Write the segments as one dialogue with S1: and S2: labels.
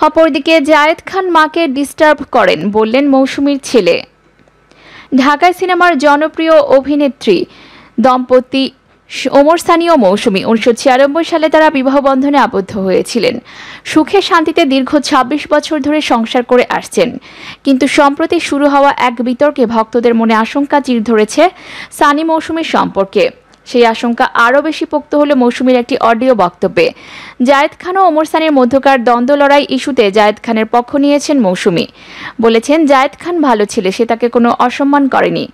S1: অপরদিকে জায়েদ খান মাকে ডিস্টার্ব করেন বললেন মৌসুমীর ছেলে। ঢাকায় সিনেমার জনপ্রিয় অভিনেত্রী দম্পতি ওমর সানি ও মৌসুমী 1996 সালে তারা বিবাহ বন্ধনে আবদ্ধ হয়েছিলেন। সুখে শান্তিতে দীর্ঘ 26 বছর ধরে সংসার করে আসছেন, কিন্তু সম্প্রতি শুরু হওয়া এক বিতর্কে ভক্তদের মনে আশঙ্কা চির ধরেছে সানি মৌসুমীর সম্পর্কে। সেই আশঙ্কা আরও বেশি পোক্ত হলো মৌসুমীর একটি অডিও বক্তব্যে। জায়েদ খান ও ওমর সানির মধ্যকার দ্বন্দ্ব লড়াই ইস্যুতে জায়েদ খানের পক্ষ নিয়েছেন মৌসুমী। বলেছেন জায়েদ খান ভালো ছেলে, সে তাকে কোনো অসম্মান করেনি।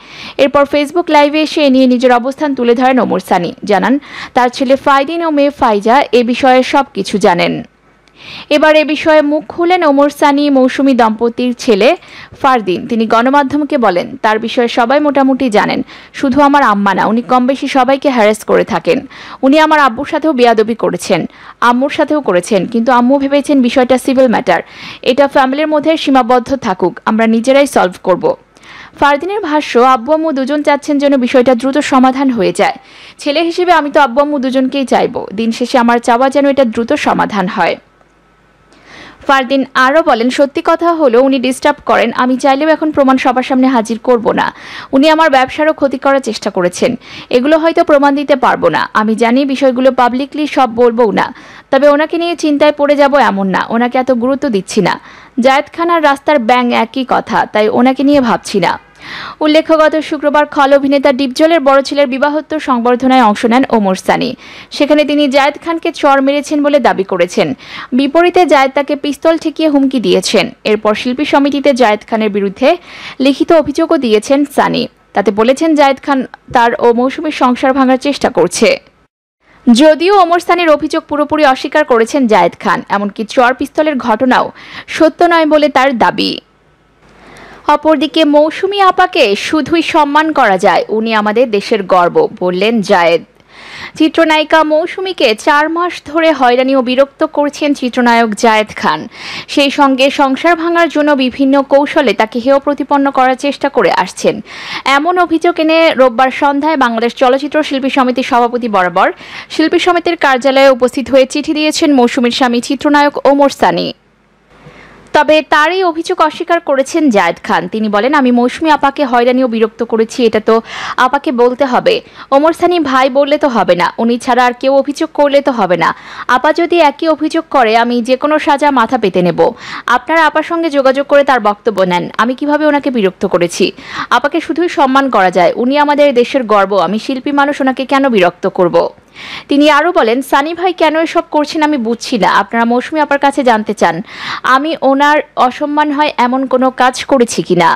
S1: এরপর ফেসবুক লাইভে এসে এ নিয়ে নিজের অবস্থান তুলে ধরেন ওমর সানি। জানান তার ছেলে ফাইদিন ও মেয়ে ফাইজা এ বিষয়ে সবকিছু জানেন। এবার এ বিষয়ে মুখ খুলেন ওমর সানি মৌসুমী দম্পতির ছেলে ফারদিন। তিনি গণমাধ্যমকে বলেন, তার বিষয়ে সবাই মোটামুটি জানেন, শুধু আমার আম্মা না, উনি কম বেশি সবাইকে হ্যারাস করে থাকেন। উনি আমার আব্বুর সাথেও বেয়াদবি করেছেন, আম্মুর সাথেও করেছেন, কিন্তু আম্মু ভেবেছেন বিষয়টা সিভিল ম্যাটার, এটা ফ্যামিলির মধ্যে সীমাবদ্ধ থাকুক, আমরা নিজেরাই সলভ করব। ফারদিনের ভাষ্য, আব্বু আম্মু দুজন চাচ্ছেন যেন বিষয়টা দ্রুত সমাধান হয়ে যায়। ছেলে হিসেবে আমি তো আব্বু আম্মু দুজনকেই চাইব, দিন শেষে আমার চাওয়া যেন এটা দ্রুত সমাধান হয়। ফারদিন আরও বলেন, সত্যি কথা হলো উনি ডিস্টার্ব করেন, আমি চাইলেও এখন প্রমাণ সবার সামনে হাজির করব না। উনি আমার ব্যবসারও ক্ষতি করার চেষ্টা করেছেন, এগুলো হয়তো প্রমাণ দিতে পারবো না। আমি জানি বিষয়গুলো পাবলিকলি সব বলবও না, তবে ওনাকে নিয়ে চিন্তায় পড়ে যাব এমন না, ওনাকে এত গুরুত্ব দিচ্ছি না। জায়েদ খান আর রাস্তার ব্যাং একই কথা, তাই ওনাকে নিয়ে ভাবছি না। উল্লেখ্য, গত শুক্রবার খল অভিনেতা ডিপজলের বড় ছেলের বিবাহোত্তর সংবর্ধনায় অংশ নেন ওমর সানি। সেখানে তিনি জায়েদ খানকে চড় মেরেছেন বলে দাবি করেছেন। বিপরীতে জায়েদ তাকে পিস্তল ঠেকিয়ে হুমকি দিয়েছেন। এরপর শিল্পী সমিতিতে জায়েদ খানের বিরুদ্ধে লিখিত অভিযোগও দিয়েছেন সানি। তাতে বলেছেন জায়েদ খান তার ও মৌসুমীর সংসার ভাঙার চেষ্টা করছে। যদিও ওমর সানির অভিযোগ পুরোপুরি অস্বীকার করেছেন জায়েদ খান, এমনকি চড় পিস্তলের ঘটনাও সত্য নয় বলে তার দাবি। অপরদিকে মৌসুমী আপাকে শুধুই সম্মান করা যায়, উনি আমাদের দেশের গর্ব বললেন জায়েদ। চিত্রনায়িকা মৌসুমীকে 4 মাস ধরে হয়রানি ও বিরক্ত করছেন চিত্রনায়ক জায়েদ খান। সেই সঙ্গে সংসার ভাঙার জন্য বিভিন্ন কৌশলে তাকে হেয় প্রতিপন্ন করার চেষ্টা করে আসছেন। এমন অভিযোগ এনে রোববার সন্ধ্যায় বাংলাদেশ চলচ্চিত্র শিল্পী সমিতির সভাপতি বরাবর শিল্পী সমিতির কার্যালয়ে উপস্থিত হয়ে চিঠি দিয়েছেন মৌসুমীর স্বামী চিত্রনায়ক ওমর সানি। তবে তার এই অভিযোগ অস্বীকার করেছেন জায়েদ খান। তিনি বলেন, আমি মৌসুমী আপাকে হয়রানি ও বিরক্ত করেছি, এটা তো আপাকে বলতে হবে। ওমর সানি ভাই বললে তো হবে না, উনি ছাড়া আর কেউ অভিযোগ করলে তো হবে না। আপা যদি একই অভিযোগ করে আমি যে কোনো সাজা মাথা পেতে নেব। আপনারা আপার সঙ্গে যোগাযোগ করে তার বক্তব্য নেন, আমি কিভাবে ওনাকে বিরক্ত করেছি। আপাকে শুধুই সম্মান করা যায়, উনি আমাদের দেশের গর্ব, আমি শিল্পী মানুষ, ওনাকে কেন বিরক্ত করব। তিনি আরও বলেন, সানি ভাই কেন এসব করছেন আমি বুঝছি না। আপনারা মৌসুমী আপার কাছে জানতে চান আমি ওনার অসম্মান হয় এমন কোনো কাজ করেছি কিনা।